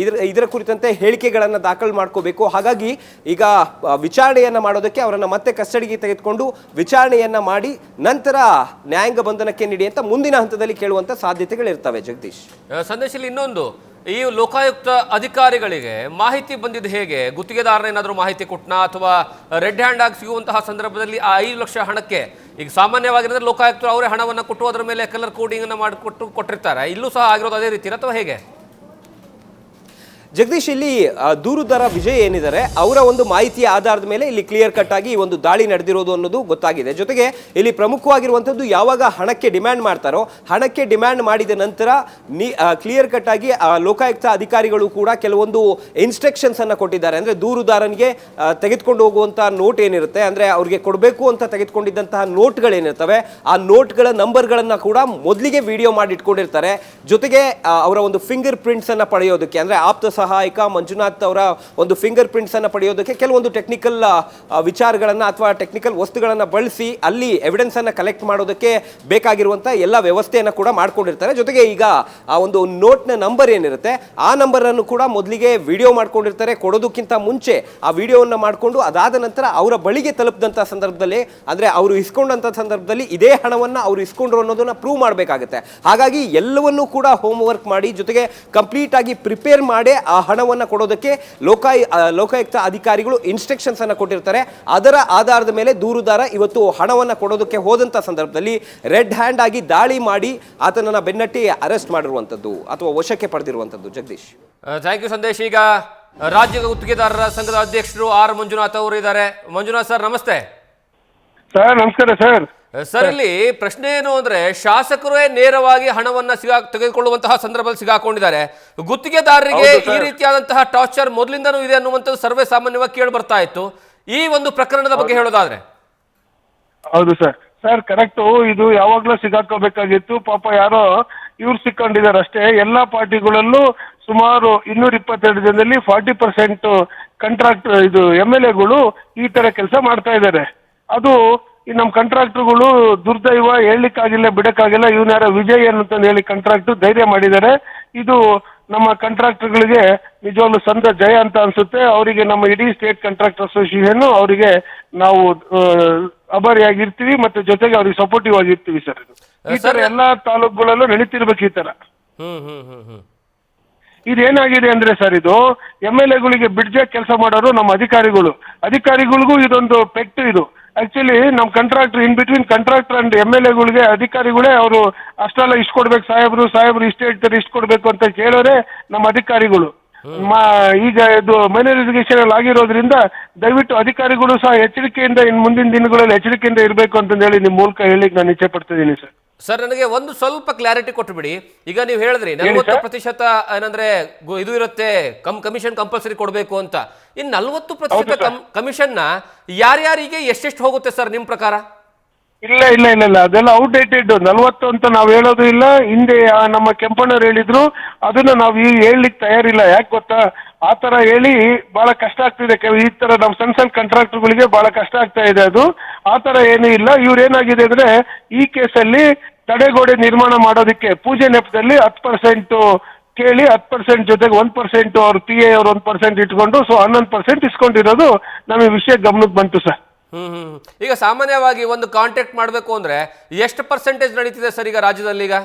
ಇದರ ಕುರಿತಂತೆ ಹೇಳಿಕೆಗಳನ್ನ ದಾಖಲು ಮಾಡ್ಕೋಬೇಕು. ಹಾಗಾಗಿ ಈಗ ವಿಚಾರಣೆಯನ್ನ ಮಾಡೋದಕ್ಕೆ ಅವರನ್ನ ಮತ್ತೆ ಕಸ್ಟಡಿಗೆ ತೆಗೆದುಕೊಂಡು ವಿಚಾರಣೆಯನ್ನ ಮಾಡಿ ನಂತರ ನ್ಯಾಯಾಂಗ ಬಂಧನಕ್ಕೆ ನೀಡಿ ಅಂತ ಮುಂದಿನ ಹಂತದಲ್ಲಿ ಕೇಳುವಂತ ಸಾಧ್ಯತೆಗಳಿರ್ತವೆ. ಜಗದೀಶ್, ಸಂದೇಶದಲ್ಲಿ ಇನ್ನೊಂದು, ಈ ಲೋಕಾಯುಕ್ತ ಅಧಿಕಾರಿಗಳಿಗೆ ಮಾಹಿತಿ ಬಂದಿದ್ದು ಹೇಗೆ? ಗುತ್ತಿಗೆದಾರನ ಏನಾದರೂ ಮಾಹಿತಿ ಕೊಟ್ಟನಾ ಅಥವಾ ರೆಡ್ ಹ್ಯಾಂಡ್ ಆಗಿ ಸಿಗುವಂತಹ ಸಂದರ್ಭದಲ್ಲಿ ಆ 5 ಲಕ್ಷ ಹಣಕ್ಕೆ ಈಗ ಸಾಮಾನ್ಯವಾಗಿದ್ರೆ ಲೋಕಾಯುಕ್ತರು ಅವರೇ ಹಣವನ್ನು ಕೊಟ್ಟು ಅದರ ಮೇಲೆ ಕಲರ್ ಕೋಡಿಂಗ್ ಅನ್ನು ಕೊಟ್ಟಿರ್ತಾರೆ, ಇಲ್ಲೂ ಸಹ ಆಗಿರೋದು ಅದೇ ರೀತಿ ಅಥವಾ ಹೇಗೆ? ಜಗದೀಶ್, ಇಲ್ಲಿ ದೂರುದಾರ ವಿಜಯ್ ಏನಿದ್ದಾರೆ ಅವರ ಒಂದು ಮಾಹಿತಿಯ ಆಧಾರದ ಮೇಲೆ ಇಲ್ಲಿ ಕ್ಲಿಯರ್ ಕಟ್ ಆಗಿ ಈ ಒಂದು ದಾಳಿ ನಡೆದಿರೋದು ಅನ್ನೋದು ಗೊತ್ತಾಗಿದೆ. ಜೊತೆಗೆ ಇಲ್ಲಿ ಪ್ರಮುಖವಾಗಿರುವಂಥದ್ದು ಯಾವಾಗ ಹಣಕ್ಕೆ ಡಿಮ್ಯಾಂಡ್ ಮಾಡ್ತಾರೋ ಹಣಕ್ಕೆ ಡಿಮ್ಯಾಂಡ್ ಮಾಡಿದ ನಂತರ ಕ್ಲಿಯರ್ ಕಟ್ ಆಗಿ ಲೋಕಾಯುಕ್ತ ಅಧಿಕಾರಿಗಳು ಕೂಡ ಕೆಲವೊಂದು ಇನ್ಸ್ಟ್ರಕ್ಷನ್ಸ್ ಅನ್ನ ಕೊಟ್ಟಿದ್ದಾರೆ. ಅಂದ್ರೆ ದೂರುದಾರನಿಗೆ ತೆಗೆದುಕೊಂಡು ಹೋಗುವಂತಹ ನೋಟ್ ಏನಿರುತ್ತೆ, ಅಂದ್ರೆ ಅವ್ರಿಗೆ ಕೊಡಬೇಕು ಅಂತ ತೆಗೆದುಕೊಂಡಿದ್ದಂತಹ ನೋಟ್ಗಳೇನಿರ್ತವೆ ಆ ನೋಟ್ಗಳ ನಂಬರ್ಗಳನ್ನ ಕೂಡ ಮೊದಲಿಗೆ ವಿಡಿಯೋ ಮಾಡಿ ಇಟ್ಕೊಂಡಿರ್ತಾರೆ. ಜೊತೆಗೆ ಅವರ ಒಂದು ಫಿಂಗರ್ ಪ್ರಿಂಟ್ಸ್ ಅನ್ನ ಪಡೆಯೋದಕ್ಕೆ, ಅಂದ್ರೆ ಆಪ್ತ ಸಹಾಯಕ ಮಂಜುನಾಥ್ ಅವರ ಒಂದು ಫಿಂಗರ್ ಪ್ರಿಂಟ್ಸ್ ಅನ್ನು ಪಡೆಯೋದಕ್ಕೆ ಕೆಲವೊಂದು ಟೆಕ್ನಿಕಲ್ ವಿಚಾರಗಳನ್ನ ಅಥವಾ ಟೆಕ್ನಿಕಲ್ ವಸ್ತುಗಳನ್ನ ಬಳಸಿ ಅಲ್ಲಿ ಎವಿಡೆನ್ಸ್ ಅನ್ನ ಕಲೆಕ್ಟ್ ಮಾಡೋದಕ್ಕೆ ಬೇಕಾಗಿರುವಂತ ಎಲ್ಲ ವ್ಯವಸ್ಥೆಯನ್ನು ಕೂಡ ಮಾಡ್ಕೊಂಡಿರ್ತಾರೆ. ಜೊತೆಗೆ ಈಗ ಆ ಒಂದು ನೋಟ್ನ ನಂಬರ್ ಏನಿರುತ್ತೆ ಆ ನಂಬರ್ ಅನ್ನು ಕೂಡ ಮೊದಲಿಗೆ ವಿಡಿಯೋ ಮಾಡ್ಕೊಂಡಿರ್ತಾರೆ. ಕೊಡೋದಕ್ಕಿಂತ ಮುಂಚೆ ಆ ವಿಡಿಯೋವನ್ನ ಮಾಡಿಕೊಂಡು ಅದಾದ ನಂತರ ಅವರ ಬಳಿಗೆ ತಲುಪಿದಂಥ ಸಂದರ್ಭದಲ್ಲಿ ಅಂದ್ರೆ ಅವರು ಇಸ್ಕೊಂಡಂತ ಸಂದರ್ಭದಲ್ಲಿ ಇದೇ ಹಣವನ್ನ ಅವರು ಇಸ್ಕೊಂಡ್ರು ಅನ್ನೋದನ್ನ ಪ್ರೂವ್ ಮಾಡಬೇಕಾಗುತ್ತೆ. ಹಾಗಾಗಿ ಎಲ್ಲವನ್ನೂ ಕೂಡ ಹೋಮ್ ವರ್ಕ್ ಮಾಡಿ ಜೊತೆಗೆ ಕಂಪ್ಲೀಟ್ ಆಗಿ ಪ್ರಿಪೇರ್ ಮಾಡಿ ಆ ಹಣವನ್ನ ಕೊಡೋದಕ್ಕೆ ಲೋಕಾಯುಕ್ತ ಅಧಿಕಾರಿಗಳು ಇನ್ಸ್ಟ್ರಕ್ಷನ್ಸ್ ಅನ್ನ ಕೊಟ್ಟಿರ್ತಾರೆ. ಅದರ ಆಧಾರದ ಮೇಲೆ ದೂರುದಾರ ಇವತ್ತು ಹಣವನ್ನ ಕೊಡೋದಕ್ಕೆ ಹೋದಂತ ಸಂದರ್ಭದಲ್ಲಿ ರೆಡ್ ಹ್ಯಾಂಡ್ ಆಗಿ ದಾಳಿ ಮಾಡಿ ಆತನನ್ನ ಬೆನ್ನಟ್ಟಿ ಅರೆಸ್ಟ್ ಮಾಡಿರುವಂತದ್ದು ಅಥವಾ ವಶಕ್ಕೆ ಪಡೆದಿರುವಂತದ್ದು. Jagadish, thank you Sandesh. ಈಗ ರಾಜ್ಯ ಗುತ್ತಿಗೆದಾರರ ಸಂಘದ ಅಧ್ಯಕ್ಷರು ಆರ್ ಮಂಜುನಾಥ್ ಅವರು ಇದ್ದಾರೆ. ಮಂಜುನಾಥ್ ಸರ್, ನಮಸ್ತೆ. ಸರ್ ನಮಸ್ಕಾರ ಸರ್. ಸರ್, ಇಲ್ಲಿ ಪ್ರಶ್ನೆ ಏನು ಅಂದ್ರೆ ಶಾಸಕರೇ ನೇರವಾಗಿ ಹಣವನ್ನ ತೆಗೆದುಕೊಳ್ಳುವಂತಹ ಸಂದರ್ಭದಲ್ಲಿ ಸಿಗಾಕೊಂಡಿದ್ದಾರೆ. ಗುತ್ತಿಗೆದಾರರಿಗೆ ಈ ರೀತಿಯಾದಂತಹ ಟಾರ್ಚರ್ ಮೊದಲಿಂದನೂ ಇದೆ ಅನ್ನುವಂಥದ್ದು ಸರ್ವೇ ಸಾಮಾನ್ಯವಾಗಿ ಕೇಳಿ ಬರ್ತಾ ಇತ್ತು. ಈ ಒಂದು ಪ್ರಕರಣದ ಬಗ್ಗೆ ಹೇಳೋದಾದ್ರೆ? ಹೌದು ಸರ್. ಸರ್ ಕರೆಕ್ಟು, ಇದು ಯಾವಾಗ್ಲೂ ಸಿಗಾಕೋಬೇಕಾಗಿತ್ತು. ಪಾಪ ಯಾರೋ ಇವ್ರು ಸಿಕ್ಕೊಂಡಿದ್ದಾರೆ ಅಷ್ಟೇ. ಎಲ್ಲಾ ಪಾರ್ಟಿಗಳಲ್ಲೂ ಸುಮಾರು 222 ಜನದಲ್ಲಿ 40% ಕಾಂಟ್ರಾಕ್ಟ್ ಇದು MLAಗಳು ಈ ತರ ಕೆಲಸ ಮಾಡ್ತಾ ಇದ್ದಾರೆ. ಅದು ಈ ನಮ್ಮ ಕಾಂಟ್ರಾಕ್ಟರ್ಗಳು ದುರ್ದೈವ, ಹೇಳಲಿಕ್ಕಾಗಿಲ್ಲ ಬಿಡಕ್ಕಾಗಿಲ್ಲ. ಇವನ್ ಯಾರೋ ವಿಜಯ್ ಅಂತ ಹೇಳಿ ಕಾಂಟ್ರಾಕ್ಟ್ ಧೈರ್ಯ ಮಾಡಿದ್ದಾರೆ. ಇದು ನಮ್ಮ ಕಾಂಟ್ರಾಕ್ಟರ್ಗಳಿಗೆ ನಿಜವಾಗ್ಲೂ ಸಂದ ಜಯ ಅಂತ ಅನ್ಸುತ್ತೆ. ಅವರಿಗೆ ನಮ್ಮ ಇಡೀ ಸ್ಟೇಟ್ ಕಾಂಟ್ರಾಕ್ಟ್ ಅಸೋಸಿಯೇಷನ್ ಅವರಿಗೆ ನಾವು ಅಭಾರಿಯಾಗಿರ್ತೀವಿ ಮತ್ತೆ ಜೊತೆಗೆ ಅವ್ರಿಗೆ ಸಪೋರ್ಟಿವ್ ಆಗಿರ್ತೀವಿ ಸರ್. ಈ ತರ ಎಲ್ಲಾ ತಾಲೂಕುಗಳಲ್ಲೂ ನಡೀತಿರ್ಬೇಕು ಈ ತರ. ಇದೇನಾಗಿದೆ ಅಂದ್ರೆ ಸರ್, ಇದು MLAಗಳಿಗೆ ಬಿಡ್ಜಾಗಿ ಕೆಲಸ ಮಾಡೋರು ನಮ್ಮ ಅಧಿಕಾರಿಗಳಿಗೂ ಇದೊಂದು ಪೆಟ್ಟು. ಇದು ಆಕ್ಚುಲಿ ನಮ್ಮ contractor in between contractor and MLAಗಳಿಗೆ ಅಧಿಕಾರಿಗಳೇ ಅವರು ಅಷ್ಟೆಲ್ಲ ಇಷ್ಟು ಕೊಡ್ಬೇಕು ಸಾಹೇಬ್ರು ಇಷ್ಟು ಹೇಳ್ತಾರೆ ಇಷ್ಟು ಕೊಡ್ಬೇಕು ಅಂತ ಕೇಳೋರೆ ನಮ್ಮ ಅಧಿಕಾರಿಗಳು. ಈಗ ಇದು ಮೈನರ್ ಎಜುಕೇಶನ್ ಅಲ್ಲಿ ಆಗಿರೋದ್ರಿಂದ ದಯವಿಟ್ಟು ಅಧಿಕಾರಿಗಳು ಸಹ ಎಚ್ಚರಿಕೆಯಿಂದ ಇನ್ನು ಮುಂದಿನ ದಿನಗಳಲ್ಲಿ ಎಚ್ಚರಿಕೆಯಿಂದ ಇರಬೇಕು ಅಂತ ಹೇಳಿ ನಿಮ್ಮ ಮೂಲಕ ಹೇಳಿಕ್ ನಾನು ಇಚ್ಛೆ ಪಡ್ತಿದ್ದೀನಿ ಸರ್. ಸರ್, ನನಗೆ ಒಂದು ಸ್ವಲ್ಪ ಕ್ಲಾರಿಟಿ ಕೊಟ್ಟು ಬಿಡಿ. ಈಗ ನೀವು ಹೇಳಿದ್ರಿ 40% ಏನಂದ್ರೆ ಇದು ಇರುತ್ತೆ, ಕಮಿಷನ್ ಕಂಪಲ್ಸರಿ ಕೊಡಬೇಕು ಅಂತ. ಇನ್ನು 40% ಕಮಿಷನ್ ನ ಯಾರ್ಯಾರಿಗೆ ಎಷ್ಟೆಷ್ಟು ಹೋಗುತ್ತೆ ಸರ್ ನಿಮ್ ಪ್ರಕಾರ? ಇಲ್ಲ ಅದೆಲ್ಲ ಔಟ್ಡೇಟೆಡ್. 40 ಅಂತ ನಾವು ಹೇಳೋದು ಇಲ್ಲ. ಹಿಂದೆ ನಮ್ಮ ಕೆಂಪಣ್ಣವ್ರು ಹೇಳಿದ್ರು, ಅದನ್ನ ನಾವು ಈಗ ಹೇಳಲಿಕ್ಕೆ ತಯಾರಿಲ್ಲ. ಯಾಕೆ ಗೊತ್ತಾ, ಆ ತರ ಹೇಳಿ ಬಹಳ ಕಷ್ಟ ಆಗ್ತಿದೆ. ಈ ತರ ನಮ್ಮ ಸಣ್ಣ ಕಾಂಟ್ರಾಕ್ಟರ್ಗಳಿಗೆ ಬಹಳ ಕಷ್ಟ ಆಗ್ತಾ ಇದೆ. ಅದು ಆ ತರ ಏನೂ ಇಲ್ಲ. ಇವ್ರು ಏನಾಗಿದೆ ಅಂದ್ರೆ ಈ ಕೇಸಲ್ಲಿ ತಡೆಗೋಡೆ ನಿರ್ಮಾಣ ಮಾಡೋದಕ್ಕೆ ಪೂಜೆ ನೆಪದಲ್ಲಿ 10% ಕೇಳಿ 10% ಜೊತೆಗೆ 1% ಅವ್ರ PA ಅವ್ರು 1% ಇಟ್ಕೊಂಡು 11% ಇಸ್ಕೊಂಡಿರೋದು ನಮಗೆ ವಿಷಯ ಗಮನಕ್ಕೆ ಬಂತು ಸರ್. ಈಗ ಸಾಮಾನ್ಯವಾಗಿ ಒಂದು ಕಾಂಟ್ಯಾಕ್ಟ್ ಮಾಡಬೇಕು ಅಂದ್ರೆ ಎಷ್ಟು ಪರ್ಸೆಂಟೇಜ್ ನಡೀತಿದೆ ಸರ್ ಈಗ ರಾಜ್ಯದಲ್ಲಿ? ಈಗ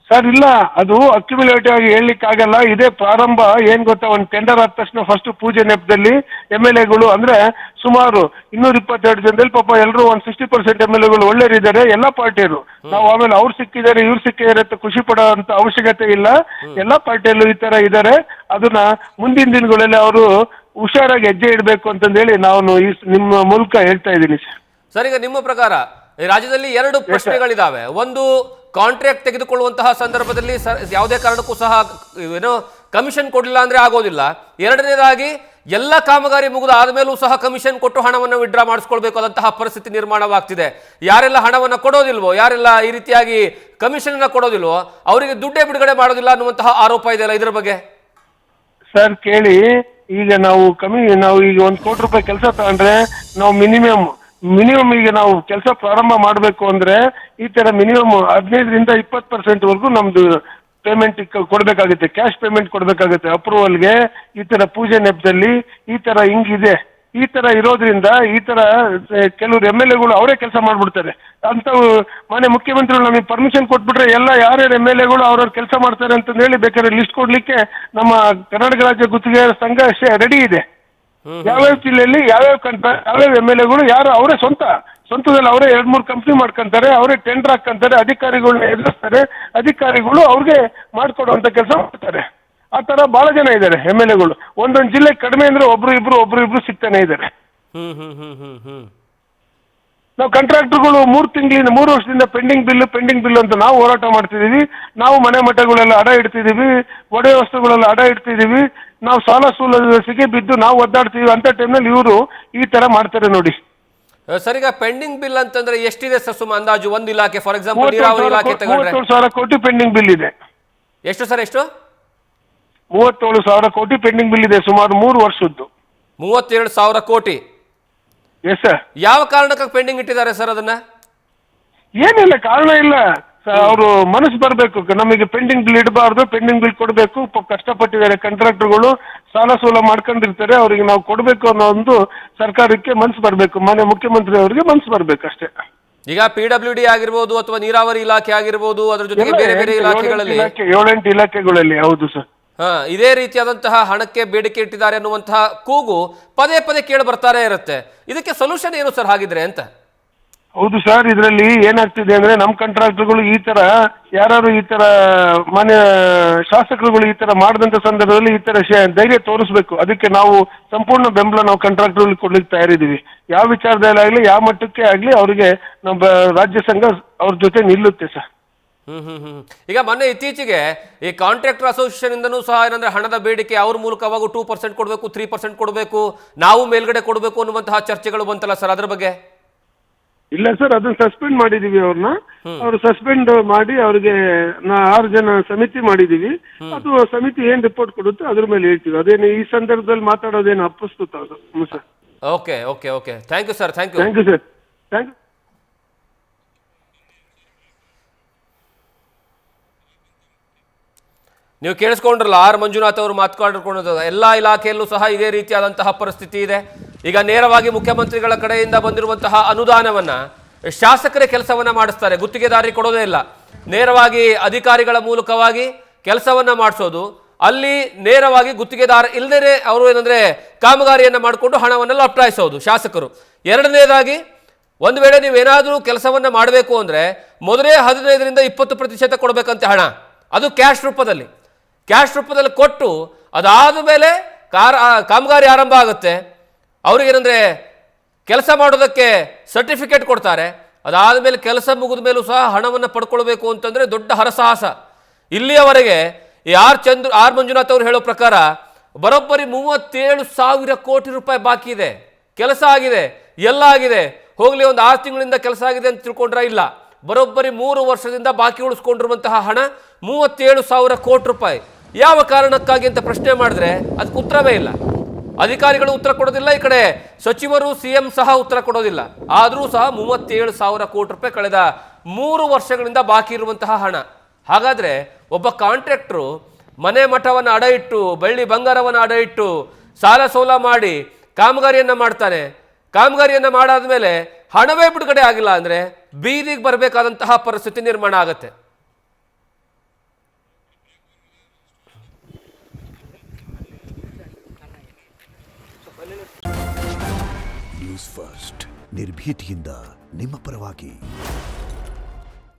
ಸರ್ ಇಲ್ಲ, ಅದು ಅಕ್ಯುಮುಲೇಟಿವ್ ಆಗಿ ಹೇಳಲಿಕ್ಕೆ ಆಗಲ್ಲ. ಇದೇ ಪ್ರಾರಂಭ. ಏನ್ ಗೊತ್ತಾ, ಒಂದು ಟೆಂಡರ್ ಆದ ತಕ್ಷಣ ಫಸ್ಟ್ ಪೂಜೆ ನೆಪದಲ್ಲಿ MLAಗಳು ಅಂದ್ರೆ ಸುಮಾರು 222 ಜನದಲ್ಲಿ ಪಾಪ ಎಲ್ಲರೂ 60% MLAಗಳು ಒಳ್ಳೆಯರಿದ್ದಾರೆ, ಎಲ್ಲಾ ಪಾರ್ಟಿಯರು. ನಾವು ಆಮೇಲೆ ಅವ್ರು ಸಿಕ್ಕಿದ್ದಾರೆ ಇವ್ರು ಸಿಕ್ಕಿದ್ದಾರೆ ಅಂತ ಖುಷಿ ಪಡೋ ಅಂತ ಅವಶ್ಯಕತೆ ಇಲ್ಲ. ಎಲ್ಲಾ ಪಾರ್ಟಿಯಲ್ಲೂ ಈ ತರ ಇದ್ದಾರೆ. ಅದನ್ನ ಮುಂದಿನ ದಿನಗಳಲ್ಲಿ ಅವರು ಹುಷಾರಾಗಿ ಹೆಜ್ಜೆ ಇಡಬೇಕು ಅಂತಂದೇಳಿ ನಾನು ನಿಮ್ಮ ಮೂಲಕ ಹೇಳ್ತಾ ಇದ್ದೀನಿ ಸರ್. ಈಗ ನಿಮ್ಮ ಪ್ರಕಾರ ರಾಜ್ಯದಲ್ಲಿ 2 ಪ್ರಶ್ನೆಗಳಿದಾವೆ. ಒಂದು, ಕಾಂಟ್ರಾಕ್ಟ್ ತೆಗೆದುಕೊಳ್ಳುವಂತಹ ಸಂದರ್ಭದಲ್ಲಿ ಯಾವುದೇ ಕಾರಣಕ್ಕೂ ಸಹ ಏನೋ ಕಮಿಷನ್ ಕೊಡಲಿಲ್ಲ ಅಂದ್ರೆ ಆಗೋದಿಲ್ಲ. ಎರಡನೇದಾಗಿ ಎಲ್ಲ ಕಾಮಗಾರಿ ಮುಗಿದ ಆದ್ಮೇಲೂ ಸಹ ಕಮಿಷನ್ ಕೊಟ್ಟು ಹಣವನ್ನು ವಿಡ್ರಾ ಮಾಡಿಸ್ಕೊಳ್ಬೇಕಾದಂತಹ ಪರಿಸ್ಥಿತಿ ನಿರ್ಮಾಣವಾಗ್ತಿದೆ. ಯಾರೆಲ್ಲ ಹಣವನ್ನು ಕೊಡೋದಿಲ್ವೋ, ಯಾರೆಲ್ಲ ಈ ರೀತಿಯಾಗಿ ಕಮಿಷನ್ ಕೊಡೋದಿಲ್ವೋ ಅವರಿಗೆ ದುಡ್ಡೇ ಬಿಡುಗಡೆ ಮಾಡೋದಿಲ್ಲ ಅನ್ನುವಂತಹ ಆರೋಪ ಇದೆಯಲ್ಲ, ಇದರ ಬಗ್ಗೆ ಸರ್ ಕೇಳಿ. ಈಗ ನಾವು ಈಗ 1 ಕೋಟಿ ರೂಪಾಯಿ ಕೆಲಸ ತಗೊಂಡ್ರೆ ನಾವು ಮಿನಿಮಮ್ ಈಗ ನಾವು ಕೆಲಸ ಪ್ರಾರಂಭ ಮಾಡಬೇಕು ಅಂದ್ರೆ ಈ ತರ ಮಿನಿಮಮ್ 15ರಿಂದ 20% ವರೆಗೂ ನಮ್ದು ಪೇಮೆಂಟ್ ಕೊಡ್ಬೇಕಾಗುತ್ತೆ, ಕ್ಯಾಶ್ ಪೇಮೆಂಟ್ ಕೊಡ್ಬೇಕಾಗುತ್ತೆ ಅಪ್ರೂವಲ್ಗೆ. ಈ ತರ ಪೂಜೆ ನೆಪದಲ್ಲಿ ಈ ತರ ಹಿಂಗಿದೆ. ಈ ತರ ಇರೋದ್ರಿಂದ ಈ ತರ ಕೆಲವರು MLAಗಳು ಅವರೇ ಕೆಲಸ ಮಾಡ್ಬಿಡ್ತಾರೆ ಅಂತ. ಮಾನ್ಯ ಮುಖ್ಯಮಂತ್ರಿಗಳು ನಮಗೆ ಪರ್ಮಿಷನ್ ಕೊಟ್ಬಿಟ್ರೆ ಎಲ್ಲ ಯಾರ್ಯಾರು MLAಗಳು ಅವ್ರವ್ರು ಕೆಲಸ ಮಾಡ್ತಾರೆ ಅಂತ ಹೇಳಿ ಬೇಕಾದ್ರೆ ಲಿಸ್ಟ್ ಕೊಡ್ಲಿಕ್ಕೆ ನಮ್ಮ ಕರ್ನಾಟಕ ರಾಜ್ಯ ಗುತ್ತಿಗೆ ಸಂಘ ರೆಡಿ ಇದೆ. ಯಾವ್ಯಾವ ಜಿಲ್ಲೆಯಲ್ಲಿ ಯಾವ್ಯಾವ MLAಗಳು ಯಾರು ಅವರೇ ಸ್ವಂತದಲ್ಲಿ ಅವರೇ 2-3 ಕಂಪ್ನಿ ಮಾಡ್ಕೊಂತಾರೆ, ಅವರೇ ಟೆಂಡರ್ ಹಾಕೊಂತಾರೆ, ಅಧಿಕಾರಿಗಳನ್ನ ಎದುರಿಸ್ತಾರೆ, ಅಧಿಕಾರಿಗಳು ಅವ್ರಿಗೆ ಮಾಡ್ಕೊಡುವಂತ ಕೆಲಸ ಮಾಡ್ತಾರೆ. ಆ ತರ ಬಹಳ ಜನ ಇದ್ದಾರೆ MLAಗಳು. ಒಂದೊಂದು ಜಿಲ್ಲೆ ಕಡಿಮೆ ಅಂದ್ರೆ ಒಬ್ರು ಸಿಗ್ತಾನೆ ಇದ್ದಾರೆ. ನಾವು ಕಾಂಟ್ರಾಕ್ಟರ್ಗಳು 3 ವರ್ಷದಿಂದ ಪೆಂಡಿಂಗ್ ಬಿಲ್ ಅಂತ ನಾವು ಹೋರಾಟ ಮಾಡ್ತಿದೀವಿ. ನಾವು ಮನೆ ಮಠಗಳೆಲ್ಲ ಅಡ ಇಡ್ತಿದೀವಿ, ಒಡೆ ವಸ್ತುಗಳೆಲ್ಲ ಅಡ ಇಡ್ತಿದೀವಿ. ನಾವು ಸಾಲ ಸಿಗಿ ಬಿದ್ದು ನಾವು ಒದ್ದಾಡ್ತೀವಿ. ಅಂತ ಟೈಮ್ನಲ್ಲಿ ಇವರು ಈ ತರ ಮಾಡ್ತಾರೆ ನೋಡಿ ಸರ್. ಈಗ ಪೆಂಡಿಂಗ್ ಬಿಲ್ ಅಂತಂದ್ರೆ ಎಷ್ಟಿದೆ ಸರ್ ಸುಮ್ಮ ಅಂದಾಜು? ಒಂದು ಇಲಾಖೆ ಫಾರ್ ಎಕ್ಸಾಂಪಲ್ ನೀರಾವರಿ ಇಲಾಖೆ ತಗೊಂಡ್ರೆ 30,000 ಕೋಟಿ ಪೆಂಡಿಂಗ್ ಬಿಲ್ ಇದೆ. ಎಷ್ಟು ಸರ್? ಎಷ್ಟು? 37,000 ಕೋಟಿ ಪೆಂಡಿಂಗ್ ಬಿಲ್ ಇದೆ, ಸುಮಾರು 3 ವರ್ಷದ್ದು. 37,000 ಕೋಟಿ. Yes sir. ಯಾವ ಕಾರಣಕ್ಕಾಗಿ ಪೆಂಡಿಂಗ್ ಇಟ್ಟಿದ್ದಾರೆ ಸರ್ ಅದನ್ನ? ಏನಿಲ್ಲ, ಕಾರಣ ಇಲ್ಲ. ಅವರು ಮನಸ್ಸು ಬರಬೇಕು, ನಮಗೆ ಪೆಂಡಿಂಗ್ ಬಿಲ್ ಇಡಬಾರ್ದು, ಪೆಂಡಿಂಗ್ ಬಿಲ್ ಕೊಡಬೇಕು. ಕಷ್ಟಪಟ್ಟಿದ್ದಾರೆ ಕಾಂಟ್ರಾಕ್ಟರ್ಗಳು, ಸಾಲ ಸೋಲ ಮಾಡ್ಕೊಂಡಿರ್ತಾರೆ, ಅವರಿಗೆ ನಾವು ಕೊಡಬೇಕು ಅನ್ನೋ ಒಂದು ಸರ್ಕಾರಕ್ಕೆ ಮನಸ್ಸು ಬರಬೇಕು, ಮಾನ್ಯ ಮುಖ್ಯಮಂತ್ರಿ ಅವರಿಗೆ ಮನಸ್ಸು ಬರಬೇಕು ಅಷ್ಟೇ. ಈಗ PWD ಆಗಿರ್ಬೋದು ಅಥವಾ ನೀರಾವರಿ ಇಲಾಖೆ ಆಗಿರ್ಬೋದು, ಅದ್ರ ಜೊತೆಗೆ ಬೇರೆ ಬೇರೆ ಇಲಾಖೆಗಳಲ್ಲಿ 7-8 ಇಲಾಖೆಗಳಲ್ಲಿ, ಹೌದು ಸರ್, ಇದೇ ರೀತಿಯಾದಂತಹ ಹಣಕ್ಕೆ ಬೇಡಿಕೆ ಇಟ್ಟಿದ್ದಾರೆ ಅನ್ನುವಂತಹ ಕೂಗು ಪದೇ ಪದೇ ಕೇಳಿ ಬರ್ತಾನೆ ಇರುತ್ತೆ. ಇದಕ್ಕೆ ಸೊಲ್ಯೂಷನ್ ಏನು ಸರ್ ಹಾಗಿದ್ರೆ ಅಂತ? ಹೌದು ಸರ್, ಇದರಲ್ಲಿ ಏನಾಗ್ತಿದೆ ಅಂದ್ರೆ ನಮ್ಮ ಕಾಂಟ್ರಾಕ್ಟರ್ಗಳು ಈ ತರ ಯಾರು ಈ ತರ ಮಾನ್ಯ ಶಾಸಕರುಗಳು ಈ ತರ ಮಾಡಿದಂತ ಸಂದರ್ಭದಲ್ಲಿ ಈ ತರ ಧೈರ್ಯ ತೋರಿಸ್ಬೇಕು. ಅದಕ್ಕೆ ನಾವು ಸಂಪೂರ್ಣ ಬೆಂಬಲ ನಾವು ಕಾಂಟ್ರಾಕ್ಟರ್ಗಳಿಗೆ ಕೊಡ್ಲಿಕ್ಕೆ ತಯಾರಿದ್ದೀವಿ. ಯಾವ ವಿಚಾರದಲ್ಲಾಗ್ಲಿ, ಯಾವ ಮಟ್ಟಕ್ಕೆ ಆಗ್ಲಿ, ಅವರಿಗೆ ನಮ್ಮ ರಾಜ್ಯ ಸಂಘ ಅವ್ರ ಜೊತೆ ನಿಲ್ಲುತ್ತೆ ಸರ್. ಈಗ ಮೊನ್ನೆ ಇತ್ತೀಚೆಗೆ ಈ ಕಾಂಟ್ರಾಕ್ಟರ್ ಅಸೋಸಿಯೇಷನ್ ಇಂದನೂ ಸಹ ಏನಂದ್ರೆ ಹಣದ ಬೇಡಿಕೆ ಅವ್ರ ಮೂಲಕವಾಗ 2% ಕೊಡಬೇಕು, 3% ಕೊಡಬೇಕು, ನಾವು ಮೇಲ್ಗಡೆ ಕೊಡಬೇಕು ಅನ್ನುವಂತಹ ಚರ್ಚೆಗಳು ಬಂತಲ್ಲ ಸರ್, ಅದ್ರ ಬಗ್ಗೆ? ಇಲ್ಲ ಸರ್, ಅದನ್ನ ಸಸ್ಪೆಂಡ್ ಮಾಡಿದೀವಿ ಅವ್ರನ್ನ. ಅವ್ರು ಸಸ್ಪೆಂಡ್ ಮಾಡಿ ಅವ್ರಿಗೆ 6 ಜನ ಸಮಿತಿ ಮಾಡಿದೀವಿ. ಅದು ಸಮಿತಿ ಏನ್ ರಿಪೋರ್ಟ್ ಕೊಡುತ್ತೆ ಅದ್ರ ಮೇಲೆ ಹೇಳ್ತೀವಿ. ಅದೇನು ಈ ಸಂದರ್ಭದಲ್ಲಿ ಮಾತಾಡೋದೇನು ಅಪ್ರಸ್ತುತ ಅದು sir. Okay okay okay, thank you sir, thank you. Thank you sir, thank you. ನೀವು ಕೇಳಿಸ್ಕೊಂಡ್ರಲ್ಲ ಆರ್ ಮಂಜುನಾಥ್ ಅವರು ಮಾತನಾಡಿಕೊಂಡು, ಎಲ್ಲ ಇಲಾಖೆಯಲ್ಲೂ ಸಹ ಇದೇ ರೀತಿಯಾದಂತಹ ಪರಿಸ್ಥಿತಿ ಇದೆ. ಈಗ ನೇರವಾಗಿ ಮುಖ್ಯಮಂತ್ರಿಗಳ ಕಡೆಯಿಂದ ಬಂದಿರುವಂತಹ ಅನುದಾನವನ್ನ ಶಾಸಕರೇ ಕೆಲಸವನ್ನ ಮಾಡಿಸ್ತಾರೆ, ಗುತ್ತಿಗೆದಾರರಿಗೆ ಕೊಡೋದೇ ಇಲ್ಲ. ನೇರವಾಗಿ ಅಧಿಕಾರಿಗಳ ಮೂಲಕವಾಗಿ ಕೆಲಸವನ್ನ ಮಾಡಿಸೋದು, ಅಲ್ಲಿ ನೇರವಾಗಿ ಗುತ್ತಿಗೆದಾರ ಇಲ್ಲದೇ ಅವರು ಏನಂದ್ರೆ ಕಾಮಗಾರಿಯನ್ನ ಮಾಡಿಕೊಂಡು ಹಣವನ್ನ ಲಪಟಾಯಿಸೋದು ಶಾಸಕರು. ಎರಡನೇದಾಗಿ, ಒಂದು ವೇಳೆ ನೀವೇನಾದರೂ ಕೆಲಸವನ್ನ ಮಾಡಬೇಕು ಅಂದ್ರೆ ಮೊದಲೇ 15-20% ಕೊಡಬೇಕಂತೆ ಹಣ, ಅದು ಕ್ಯಾಶ್ ರೂಪದಲ್ಲಿ ಕೊಟ್ಟು ಅದಾದ ಮೇಲೆ ಕಾಮಗಾರಿ ಆರಂಭ ಆಗುತ್ತೆ. ಅವ್ರಿಗೇನಂದ್ರೆ ಕೆಲಸ ಮಾಡೋದಕ್ಕೆ ಸರ್ಟಿಫಿಕೇಟ್ ಕೊಡ್ತಾರೆ. ಅದಾದ ಮೇಲೆ ಕೆಲಸ ಮುಗಿದ ಮೇಲೂ ಸಹ ಹಣವನ್ನು ಪಡ್ಕೊಳ್ಬೇಕು ಅಂತಂದ್ರೆ ದೊಡ್ಡ ಹರಸಾಹಸ. ಇಲ್ಲಿಯವರೆಗೆ ಈ ಆರ್ ಮಂಜುನಾಥ್ ಅವರು ಹೇಳೋ ಪ್ರಕಾರ ಬರೋಬ್ಬರಿ 37,000 ಕೋಟಿ ರೂಪಾಯಿ ಬಾಕಿ ಇದೆ. ಕೆಲಸ ಆಗಿದೆ, ಎಲ್ಲ ಆಗಿದೆ, ಹೋಗ್ಲಿ ಒಂದು 6 ತಿಂಗಳಿಂದ ಕೆಲಸ ಆಗಿದೆ ಅಂತ ತಿಳ್ಕೊಂಡ್ರೆ ಇಲ್ಲ, ಬರೋಬ್ಬರಿ 3 ವರ್ಷದಿಂದ ಬಾಕಿ ಉಳಿಸ್ಕೊಂಡಿರುವಂತಹ ಹಣ 37,000 ಕೋಟಿ ರೂಪಾಯಿ. ಯಾವ ಕಾರಣಕ್ಕಾಗಿ ಅಂತ ಪ್ರಶ್ನೆ ಮಾಡಿದ್ರೆ ಅದಕ್ಕೆ ಉತ್ತರವೇ ಇಲ್ಲ. ಅಧಿಕಾರಿಗಳು ಉತ್ತರ ಕೊಡೋದಿಲ್ಲ, ಈ ಕಡೆ ಸಚಿವರು CM ಸಹ ಉತ್ತರ ಕೊಡೋದಿಲ್ಲ. ಆದರೂ ಸಹ 37,000 ಕೋಟಿ ರೂಪಾಯಿ ಕಳೆದ 3 ವರ್ಷಗಳಿಂದ ಬಾಕಿ ಇರುವಂತಹ ಹಣ. ಹಾಗಾದ್ರೆ ಒಬ್ಬ ಕಾಂಟ್ರಾಕ್ಟ್ರು ಮನೆ ಮಠವನ್ನು ಅಡ ಇಟ್ಟು, ಬೆಳ್ಳಿ ಬಂಗಾರವನ್ನು ಅಡ ಇಟ್ಟು, ಸಾಲ ಸೋಲ ಮಾಡಿ ಕಾಮಗಾರಿಯನ್ನ ಮಾಡ್ತಾನೆ. ಕಾಮಗಾರಿಯನ್ನ ಮಾಡಾದ ಮೇಲೆ ಹಣವೇ ಬಿಡುಗಡೆ ಆಗಿಲ್ಲ ಅಂದ್ರೆ ಬೀದಿಗೆ ಬರಬೇಕಾದಂತಹ ಪರಿಸ್ಥಿತಿ ನಿರ್ಮಾಣ ಆಗುತ್ತೆ. ನ್ಯೂಸ್ ಫಸ್ಟ್, ನಿರ್ಭೀತಿಯಿಂದ ನಿಮ್ಮ ಪರವಾಗಿ.